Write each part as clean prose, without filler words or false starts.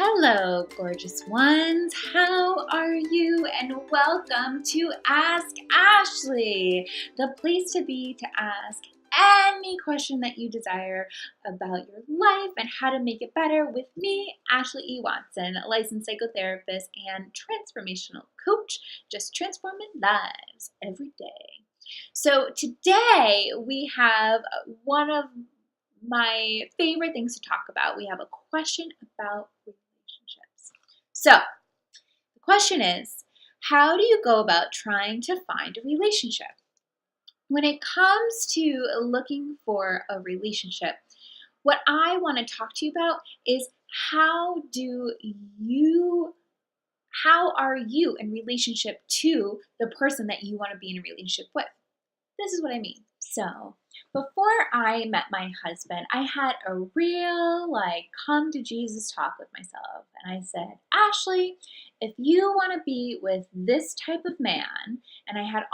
Hello, gorgeous ones. How are you? And welcome to Ask Ashley, the place to be to ask any question that you desire about your life and how to make it better with me, Ashley E. Watson, licensed psychotherapist and transformational coach, just transforming lives every day. So today we have one of my favorite things to talk about. We have a question about relationships. So, the question is, how do you go about trying to find a relationship? When it comes to looking for a relationship, what I want to talk to you about is how are you in relationship to the person that you want to be in a relationship with? This is what I mean. So, before I met my husband, I had a real, come to Jesus talk with myself. And I said, Ashley, if you want to be with this type of man, and I had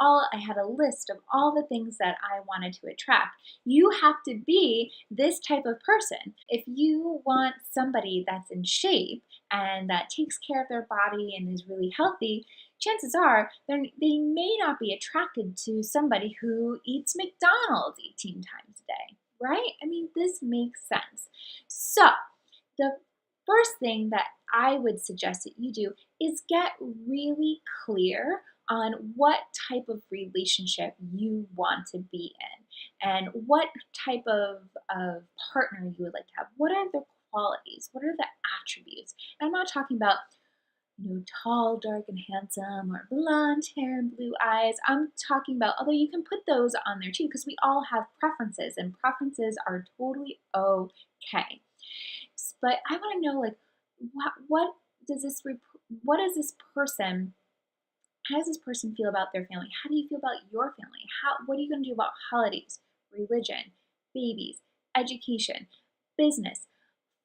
a list of all the things that I wanted to attract, you have to be this type of person. If you want somebody that's in shape and that takes care of their body and is really healthy, chances are they may not be attracted to somebody who eats McDonald's 18 times a day, right? I mean, this makes sense. So, the first thing that I would suggest that you do is get really clear on what type of relationship you want to be in and what type of partner you would like to have. What are the qualities? What are the attributes? And I'm not talking about tall, dark, and handsome, or blonde hair and blue eyes. I'm talking about, although you can put those on there too, because we all have preferences, and preferences are totally okay. But I want to know, what does this person? How does this person feel about their family? How do you feel about your family? What are you going to do about holidays, religion, babies, education, business?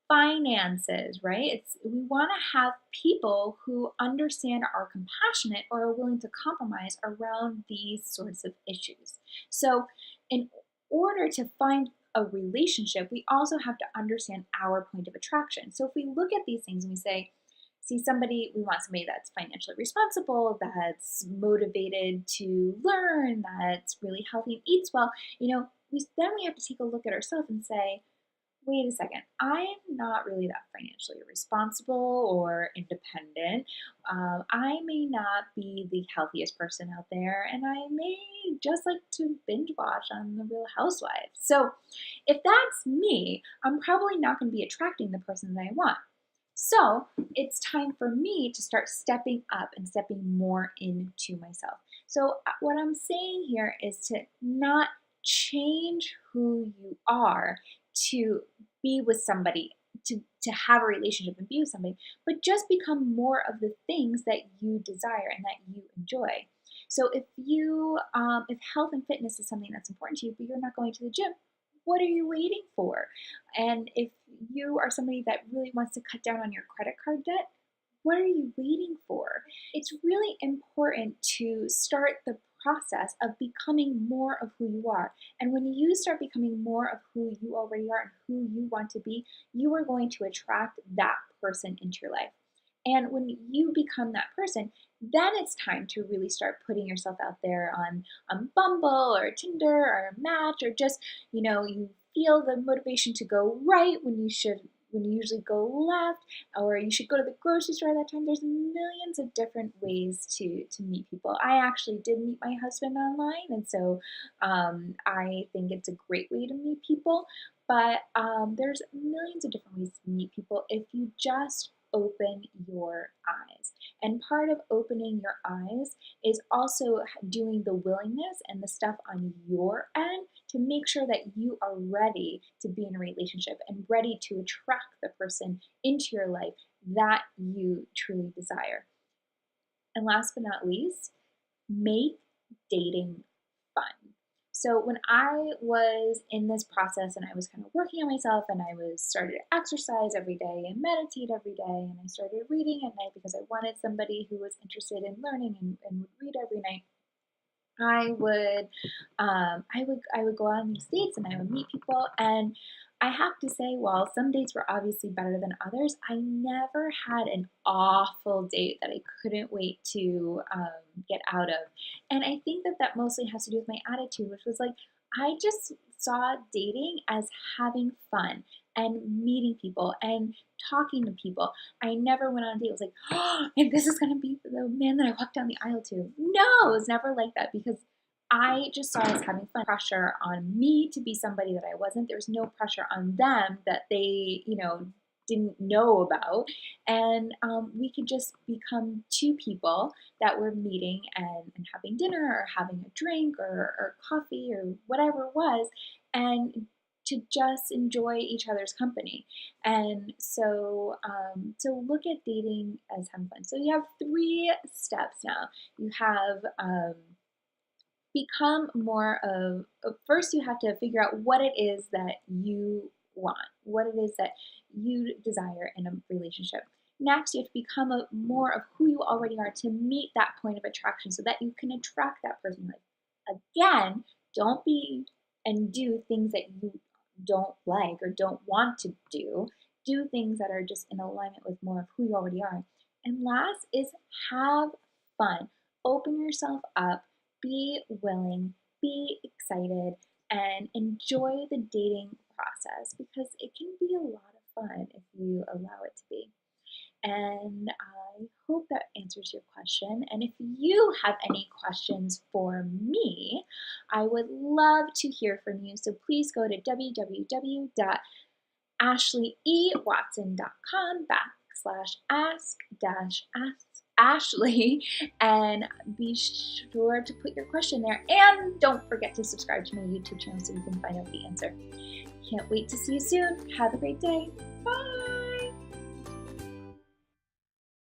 Finances, right? We want to have people who understand, are compassionate, or are willing to compromise around these sorts of issues. So, in order to find a relationship, we also have to understand our point of attraction. So, if we look at these things and we want somebody that's financially responsible, that's motivated to learn, that's really healthy and eats well, then we have to take a look at ourselves and say, wait a second, I'm not really that financially responsible or independent. I may not be the healthiest person out there, and I may just like to binge watch on The Real Housewives. So, if that's me, I'm probably not going to be attracting the person that I want. So, it's time for me to start stepping up and stepping more into myself. So, what I'm saying here is to not change who you are to be with somebody, to have a relationship and be with somebody, but just become more of the things that you desire and that you enjoy. So if health and fitness is something that's important to you, but you're not going to the gym, what are you waiting for? And if you are somebody that really wants to cut down on your credit card debt, what are you waiting for? It's really important to start the process of becoming more of who you are. And when you start becoming more of who you already are and who you want to be, you are going to attract that person into your life. And when you become that person, then it's time to really start putting yourself out there on Bumble or Tinder or Match, or just, you feel the motivation to go right when you usually go left, or you should go to the grocery store at that time. There's millions of different ways to meet people. I actually did meet my husband online, and so I think it's a great way to meet people. But there's millions of different ways to meet people if you just open your eyes. And part of opening your eyes is also doing the willingness and the stuff on your end to make sure that you are ready to be in a relationship and ready to attract the person into your life that you truly desire. And last but not least, make dating fun. So when I was in this process and I was kind of working on myself, and I started to exercise every day and meditate every day, and I started reading at night because I wanted somebody who was interested in learning and would read every night, I would go out on these dates and I would meet people, and I have to say, while some dates were obviously better than others, I never had an awful date that I couldn't wait to get out of. And I think that that mostly has to do with my attitude, which was like, I just saw dating as having fun and meeting people and talking to people. I never went on a date, was like, oh, and this is going to be the man that I walk down the aisle to. No, it was never like that because I just saw us having fun. Pressure on me to be somebody that I wasn't. There was no pressure on them that they, didn't know about. And we could just become two people that were meeting and having dinner or having a drink or coffee or whatever it was, and to just enjoy each other's company. And so look at dating as having fun. So you have 3 steps now. You have become more of first you have to figure out what it is that you want, what it is that you desire in a relationship. Next, you have to become more of who you already are to meet that point of attraction so that you can attract that person. Like, again, don't be and do things that you don't like or don't want to do. Do things that are just in alignment with more of who you already are. And last is have fun. Open yourself up, be willing, be excited, and enjoy the dating process because it can be a lot of fun if you allow it to be. And I hope that answers your question. And if you have any questions for me, I would love to hear from you. So please go to www.ashleywatson.com/ask-Ashley and be sure to put your question there. And don't forget to subscribe to my YouTube channel so you can find out the answer. Can't wait to see you soon. Have a great day. Bye.